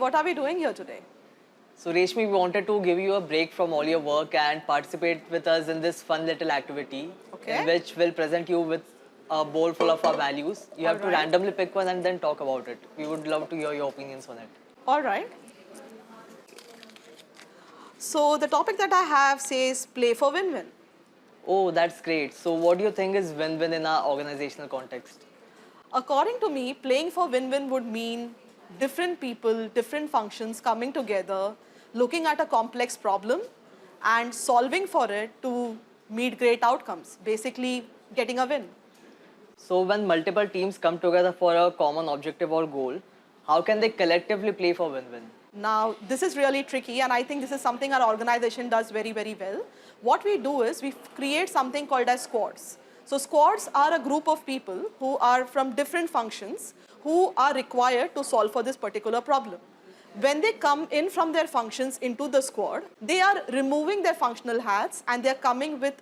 what are we doing here today? So Reshmi, we wanted to give you a break from all your work and participate with us in this fun little activity in which we'll present you with a bowl full of our values. You have to randomly pick one and then talk about it. We would love to hear your opinions on it. All right. So the topic that I have says play for win-win. Oh, that's great. So what do you think is win-win in our organizational context? According to me, playing for win-win would mean different people, different functions coming together, looking at a complex problem and solving for it to meet great outcomes, basically getting a win. So when multiple teams come together for a common objective or goal, how can they collectively play for win-win? Now, this is really tricky, and I think this is something our organization does very, very well. What we do is we create something called as squads. So squads are a group of people who are from different functions who are required to solve for this particular problem. When they come in from their functions into the squad, they are removing their functional hats and they're coming with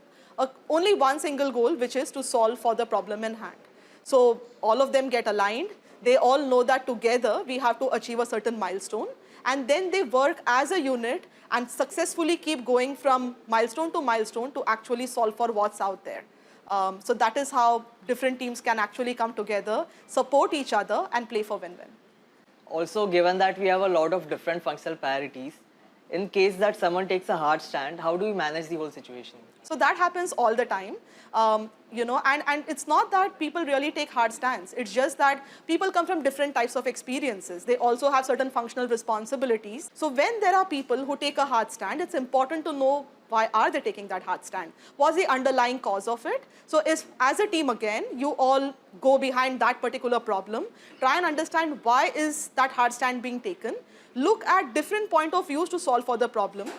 only one single goal, which is to solve for the problem in hand. So all of them get aligned. They all know that together we have to achieve a certain milestone, and then they work as a unit and successfully keep going from milestone to actually solve for what's out there. So that is how different teams can actually come together, support each other, and play for win-win. Also, given that we have a lot of different functional priorities, in case that someone takes a hard stand, how do we manage the whole situation? So that happens all the time, and it's not that people really take hard stands. It's just that people come from different types of experiences. They also have certain functional responsibilities. So when there are people who take a hard stand, it's important to know why are they taking that hard stand? What's the underlying cause of it? So as a team again, you all go behind that particular problem, try and understand why is that hard stand being taken, look at different point of views to solve for the problem,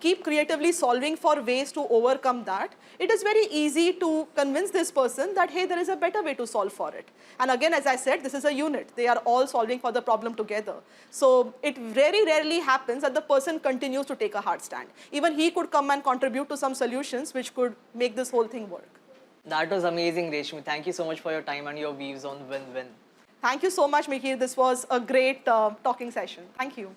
keep creatively solving for ways to overcome that. It is very easy to convince this person that, hey, there is a better way to solve for it. And again, as I said, this is a unit. They are all solving for the problem together. So it very rarely happens that the person continues to take a hard stand. Even he could come and contribute to some solutions which could make this whole thing work. That was amazing, Reshmi. Thank you so much for your time and your views on win-win. Thank you so much, Mihir. This was a great talking session. Thank you.